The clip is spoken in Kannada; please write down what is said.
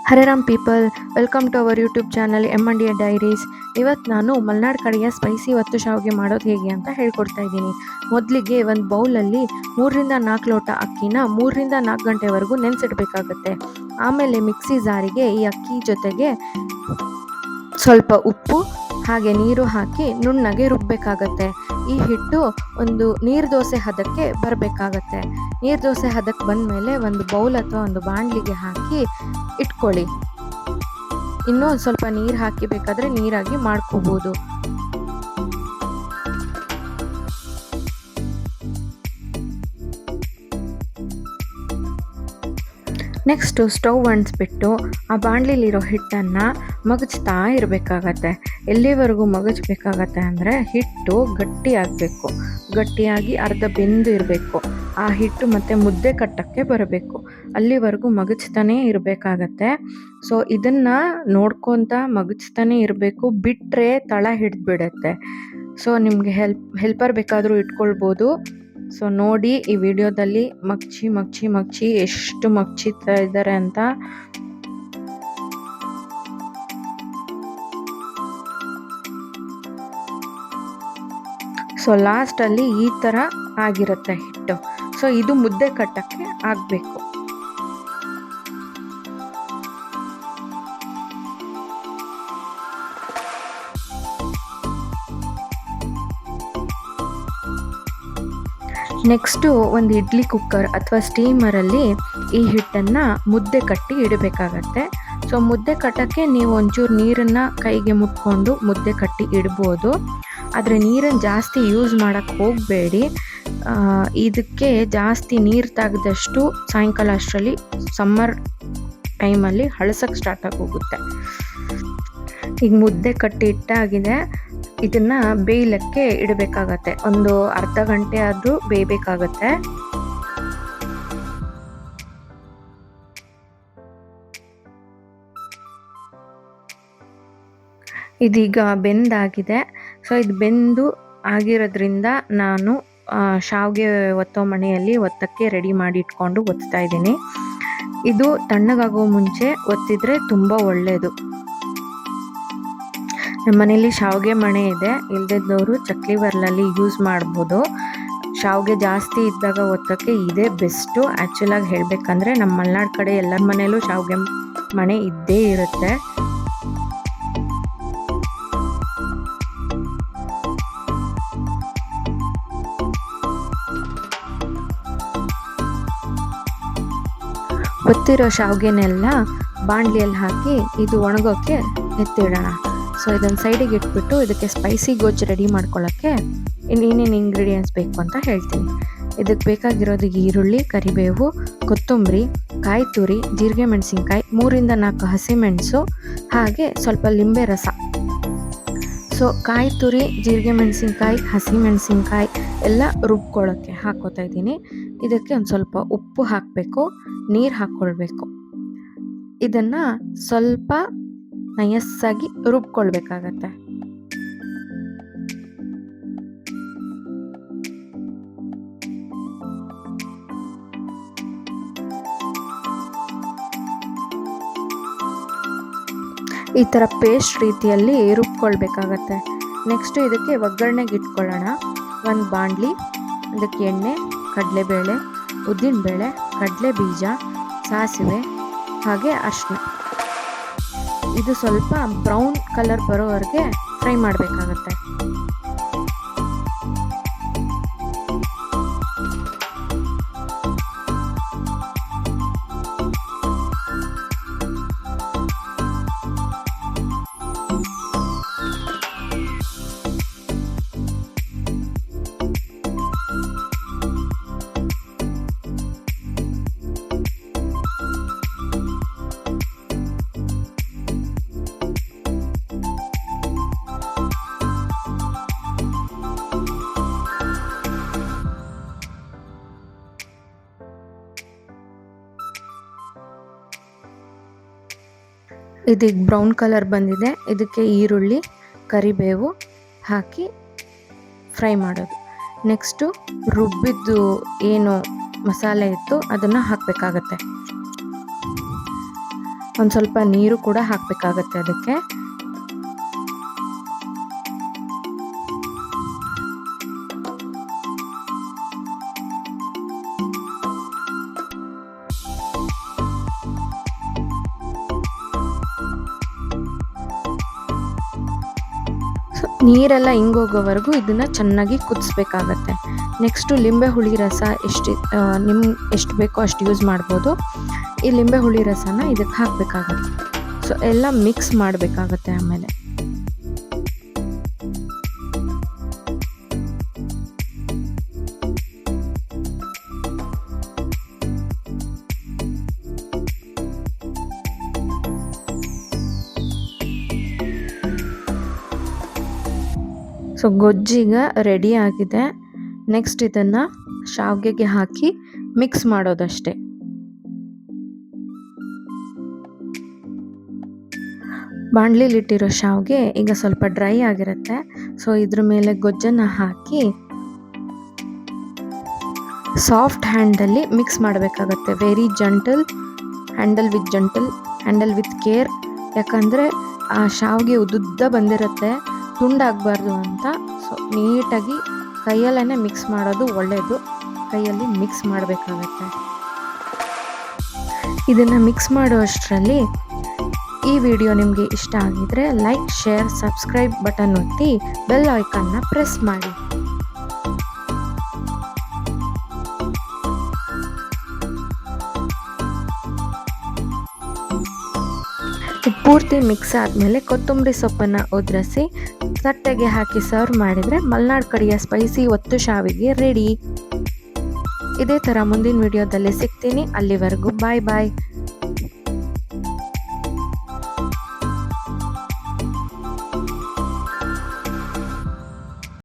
Hare Ram people, welcome to our YouTube channel M&A diaries. ಇವತ್ತು ನಾನು ಮಲೆನಾಡು ಕಡೆಯ ಸ್ಪೈಸಿ ಒತ್ತು ಶಾವಿಗೆ ಮಾಡೋದು ಹೇಗೆ ಅಂತ ಹೇಳ್ಕೊಡ್ತಾ ಇದ್ದೀನಿ. ಮೊದಲಿಗೆ ಒಂದು ಬೌಲಲ್ಲಿ 3-4 ಲೋಟ ಅಕ್ಕಿನ 3-4 ಗಂಟೆವರೆಗೂ ನೆನೆಸಿಡಬೇಕಾಗತ್ತೆ. ಆಮೇಲೆ ಮಿಕ್ಸಿ ಜಾರಿಗೆ ಈ ಅಕ್ಕಿ ಜೊತೆಗೆ ಸ್ವಲ್ಪ ಉಪ್ಪು ಹಾಗೆ ನೀರು ಹಾಕಿ ನುಣ್ಣಗೆ ರುಬ್ಬಬೇಕಾಗತ್ತೆ. ಈ ಹಿಟ್ಟು ಒಂದು ನೀರು ದೋಸೆ ಹದಕ್ಕೆ ಬರಬೇಕಾಗತ್ತೆ. ನೀರು ದೋಸೆ ಹದಕ್ಕೆ ಬಂದಮೇಲೆ ಒಂದು ಬೌಲ್ ಅಥವಾ ಒಂದು ಬಾಣಲಿಗೆ ಹಾಕಿ ಇಟ್ಕೊಳ್ಳಿ. ಇನ್ನೂ ಸ್ವಲ್ಪ ನೀರು ಹಾಕಿ ಬೇಕಾದರೆ ನೀರಾಗಿ ಮಾಡ್ಕೋಬೋದು. ನೆಕ್ಸ್ಟು ಸ್ಟವ್ ಅಂಟಿಸ್ಬಿಟ್ಟು ಆ ಬಾಣಲಿಲಿರೋ ಹಿಟ್ಟನ್ನು ಮಗಚ್ತಾ ಇರಬೇಕಾಗತ್ತೆ. ಎಲ್ಲಿವರೆಗೂ ಮಗಚಬೇಕಾಗತ್ತೆ ಅಂದರೆ ಹಿಟ್ಟು ಗಟ್ಟಿಯಾಗಬೇಕು, ಗಟ್ಟಿಯಾಗಿ ಅರ್ಧ ಬೆಂದು ಇರಬೇಕು. ಆ ಹಿಟ್ಟು ಮತ್ತು ಮುದ್ದೆ ಕಟ್ಟಕ್ಕೆ ಬರಬೇಕು, ಅಲ್ಲಿವರೆಗೂ ಮಗಚ್ತಾನೇ ಇರಬೇಕಾಗತ್ತೆ. ಸೊ ಇದನ್ನು ನೋಡ್ಕೊತ ಮಗಚ್ತಾನೇ ಇರಬೇಕು, ಬಿಟ್ಟರೆ ತಳ ಹಿಡಿದ್ಬಿಡತ್ತೆ. ಸೊ ನಿಮಗೆ ಹೆಲ್ಪರ್ ಬೇಕಾದರೂ ಇಟ್ಕೊಳ್ಬೋದು. ಸೊ ನೋಡಿ ಈ ವಿಡಿಯೋದಲ್ಲಿ ಮಗ್ಚಿ ಎಷ್ಟು ಮಗ್ಚಿತಾ ಇದ್ದಾರೆ ಅಂತ. ಸೊ ಲಾಸ್ಟಲ್ಲಿ ಈ ಥರ ಆಗಿರುತ್ತೆ ಹಿಟ್ಟು. ಸೊ ಇದು ಮುದ್ದೆ ಕಟ್ಟಕ್ಕೆ ಆಗಬೇಕು. ನೆಕ್ಸ್ಟು ಒಂದು ಇಡ್ಲಿ ಕುಕ್ಕರ್ ಅಥವಾ ಸ್ಟೀಮರಲ್ಲಿ ಈ ಹಿಟ್ಟನ್ನು ಮುದ್ದೆ ಕಟ್ಟಿ ಇಡಬೇಕಾಗತ್ತೆ. ಸೊ ಮುದ್ದೆ ಕಟ್ಟೋಕ್ಕೆ ನೀವು ಒಂಚೂರು ನೀರನ್ನು ಕೈಗೆ ಮುಟ್ಕೊಂಡು ಮುದ್ದೆ ಕಟ್ಟಿ ಇಡ್ಬೋದು. ಆದರೆ ನೀರನ್ನು ಜಾಸ್ತಿ ಯೂಸ್ ಮಾಡೋಕ್ಕೆ ಹೋಗಬೇಡಿ. ಇದಕ್ಕೆ ಜಾಸ್ತಿ ನೀರು ತೆಗೆದಷ್ಟು ಸಾಯಂಕಾಲ ಅಷ್ಟರಲ್ಲಿ ಸಮ್ಮರ್ ಟೈಮಲ್ಲಿ ಹಳಸಕ್ಕೆ ಸ್ಟಾರ್ಟ್ ಆಗೋಗುತ್ತೆ. ಈಗ ಮುದ್ದೆ ಕಟ್ಟಿ ಇಟ್ಟಾಗಿದೆ. ಇದನ್ನು ಬೇಯಲಿಕ್ಕೆ ಇಡಬೇಕಾಗತ್ತೆ. ಒಂದು ಅರ್ಧ ಗಂಟೆ ಆದರೂ ಬೇಯಬೇಕಾಗತ್ತೆ. ಇದೀಗ ಬೆಂದಾಗಿದೆ. ಸೊ ಇದು ಬೆಂದು ಆಗಿರೋದ್ರಿಂದ ನಾನು ಶಾವಿಗೆ ಒತ್ತೋ ಮಣೆಯಲ್ಲಿ ಒತ್ತಕ್ಕೆ ರೆಡಿ ಮಾಡಿ ಇಟ್ಕೊಂಡು ಒತ್ತಾ ಇದ್ದೀನಿ. ಇದು ತಣ್ಣಗಾಗೋ ಮುಂಚೆ ಒತ್ತಿದ್ರೆ ತುಂಬ ಒಳ್ಳೆಯದು. ನಮ್ಮ ಮನೇಲಿ ಶಾವಿಗೆ ಮಣೆ ಇದೆ, ಇಲ್ಲದಿದ್ದವರು ಚಕ್ಲಿ ಒರಲಲ್ಲಿ ಯೂಸ್ ಮಾಡ್ಬೋದು. ಶಾವಿಗೆ ಜಾಸ್ತಿ ಇದ್ದಾಗ ಒತ್ತಕ್ಕೆ ಇದೇ ಬೆಸ್ಟು. ಆ್ಯಕ್ಚುಲಾಗಿ ಹೇಳಬೇಕಂದ್ರೆ ನಮ್ಮ ಮಲೆನಾಡು ಕಡೆ ಎಲ್ಲರ ಮನೇಲೂ ಶಾವಿಗೆ ಮಣೆ ಇದ್ದೇ ಇರುತ್ತೆ. ಒತ್ತಿರೋ ಶಾವಿಗೆನೆಲ್ಲ ಬಾಣಲಿಯಲ್ಲಿ ಹಾಕಿ ಇದು ಒಣಗೋಕ್ಕೆ ಎತ್ತಿಡೋಣ. ಸೊ ಇದನ್ನು ಸೈಡಿಗೆ ಇಟ್ಬಿಟ್ಟು ಇದಕ್ಕೆ ಸ್ಪೈಸಿ ಗೊಜ್ಜು ರೆಡಿ ಮಾಡ್ಕೊಳ್ಳೋಕ್ಕೆ ಇನ್ನೇನೇನು ಇಂಗ್ರೀಡಿಯೆಂಟ್ಸ್ ಬೇಕು ಅಂತ ಹೇಳ್ತೀನಿ. ಇದಕ್ಕೆ ಬೇಕಾಗಿರೋದು ಈರುಳ್ಳಿ, ಕರಿಬೇವು, ಕೊತ್ತಂಬರಿ, ಕಾಯಿ ತುರಿ, ಜೀರಿಗೆ ಮೆಣಸಿನ್ಕಾಯಿ, 3-4 ಹಸಿಮೆಣಸು ಹಾಗೆ ಸ್ವಲ್ಪ ಲಿಂಬೆ ರಸ. ಸೊ ಕಾಯಿ ತುರಿ, ಜೀರಿಗೆ ಮೆಣಸಿನ್ಕಾಯಿ, ಹಸಿಮೆಣಸಿನ್ಕಾಯಿ ಎಲ್ಲ ರುಬ್ಕೊಳ್ಳೋಕ್ಕೆ ಹಾಕ್ಕೋತಾ ಇದ್ದೀನಿ. ಇದಕ್ಕೆ ಒಂದು ಸ್ವಲ್ಪ ಉಪ್ಪು ಹಾಕಬೇಕು, ನೀರು ಹಾಕ್ಕೊಳ್ಬೇಕು. ಇದನ್ನು ಸ್ವಲ್ಪ ನಯಸ್ಸಾಗಿ ರುಬ್ಕೊಳ್ಬೇಕಾಗತ್ತೆ. ಈ ಥರ ಪೇಸ್ಟ್ ರೀತಿಯಲ್ಲಿ ರುಬ್ಕೊಳ್ಬೇಕಾಗತ್ತೆ. ನೆಕ್ಸ್ಟು ಇದಕ್ಕೆ ಒಗ್ಗರಣೆಗೆ ಇಟ್ಕೊಳ್ಳೋಣ. ಒಂದು ಬಾಣಲಿ, ಅದಕ್ಕೆ ಎಣ್ಣೆ, ಕಡಲೆಬೇಳೆ, ಉದ್ದಿನಬೇಳೆ, ಕಡಲೆ ಬೀಜ, ಸಾಸಿವೆ ಹಾಗೆ ಅರಿಶಿನ. ಇದು ಸ್ವಲ್ಪ ಬ್ರೌನ್ ಕಲರ್ ಬರೋವರೆಗೆ ಫ್ರೈ ಮಾಡಬೇಕಾಗತ್ತೆ. ಇದೀಗ ಬ್ರೌನ್ ಕಲರ್ ಬಂದಿದೆ. ಇದಕ್ಕೆ ಈರುಳ್ಳಿ, ಕರಿಬೇವು ಹಾಕಿ ಫ್ರೈ ಮಾಡೋದು. ನೆಕ್ಸ್ಟು ರುಬ್ಬಿದ್ದು ಏನು ಮಸಾಲೆ ಇತ್ತು ಅದನ್ನು ಹಾಕಬೇಕಾಗತ್ತೆ. ಒಂದು ಸ್ವಲ್ಪ ನೀರು ಕೂಡ ಹಾಕಬೇಕಾಗತ್ತೆ ಅದಕ್ಕೆ. ನೀರೆಲ್ಲ ಹಿಂಗೋಗೋವರೆಗೂ ಇದನ್ನು ಚೆನ್ನಾಗಿ ಕುದಿಸ್ಬೇಕಾಗತ್ತೆ. ನೆಕ್ಸ್ಟು ಲಿಂಬೆ ಹುಳಿ ರಸ ಎಷ್ಟು ಬೇಕೋ ಅಷ್ಟು ಯೂಸ್ ಮಾಡ್ಬೋದು. ಈ ಲಿಂಬೆ ಹುಳಿ ರಸನ ಇದಕ್ಕೆ ಹಾಕಬೇಕಾಗತ್ತೆ. ಸೊ ಎಲ್ಲ ಮಿಕ್ಸ್ ಮಾಡಬೇಕಾಗತ್ತೆ. ಆಮೇಲೆ ಸೊ ಗೊಜ್ಜೀಗ ರೆಡಿ ಆಗಿದೆ. ನೆಕ್ಸ್ಟ್ ಇದನ್ನು ಶಾವಿಗೆಗೆ ಹಾಕಿ ಮಿಕ್ಸ್ ಮಾಡೋದಷ್ಟೇ. ಬಾಣಲಿಲಿಟ್ಟಿರೋ ಶಾವಿಗೆ ಈಗ ಸ್ವಲ್ಪ ಡ್ರೈ ಆಗಿರುತ್ತೆ. ಸೊ ಇದ್ರ ಮೇಲೆ ಗೊಜ್ಜನ್ನು ಹಾಕಿ ಸಾಫ್ಟ್ ಹ್ಯಾಂಡಲ್ಲಿ ಮಿಕ್ಸ್ ಮಾಡಬೇಕಾಗತ್ತೆ. Very gentle, handle with care. ಯಾಕಂದರೆ ಆ ಶಾವಿಗೆ ಉದ್ದುದ್ದ ಬಂದಿರುತ್ತೆ, ತುಂಡಾಗಬಾರ್ದು ಅಂತ. ಸೊ ನೀಟಾಗಿ ಕೈಯಲ್ಲೇ ಮಿಕ್ಸ್ ಮಾಡೋದು ಒಳ್ಳೆಯದು. ಕೈಯಲ್ಲಿ ಮಿಕ್ಸ್ ಮಾಡಬೇಕಾಗತ್ತೆ. ಇದನ್ನು ಮಿಕ್ಸ್ ಮಾಡುವಷ್ಟರಲ್ಲಿ ಈ ವಿಡಿಯೋ ನಿಮಗೆ ಇಷ್ಟ ಆಗಿದ್ರೆ ಲೈಕ್, ಶೇರ್, ಸಬ್ಸ್ಕ್ರೈಬ್ ಬಟನ್ ಒತ್ತಿ ಬೆಲ್ ಐಕಾನ್ನ ಪ್ರೆಸ್ ಮಾಡಿ. ಪೂರ್ತಿ ಮಿಕ್ಸ್ ಆದಮೇಲೆ ಕೊತ್ತಂಬರಿ ಸೊಪ್ಪನ್ನು ಉದುರಿಸಿ ತಟ್ಟೆಗೆ ಹಾಕಿ ಸರ್ವ್ ಮಾಡಿದರೆ ಮಲೆನಾಡು ಕಡೆಯ ಸ್ಪೈಸಿ ಒತ್ತು ಶಾವಿಗೆ ರೆಡಿ. ಇದೇ ಥರ ಮುಂದಿನ ವಿಡಿಯೋದಲ್ಲಿ ಸಿಗ್ತೀನಿ. ಅಲ್ಲಿವರೆಗೂ ಬಾಯ್ ಬಾಯ್.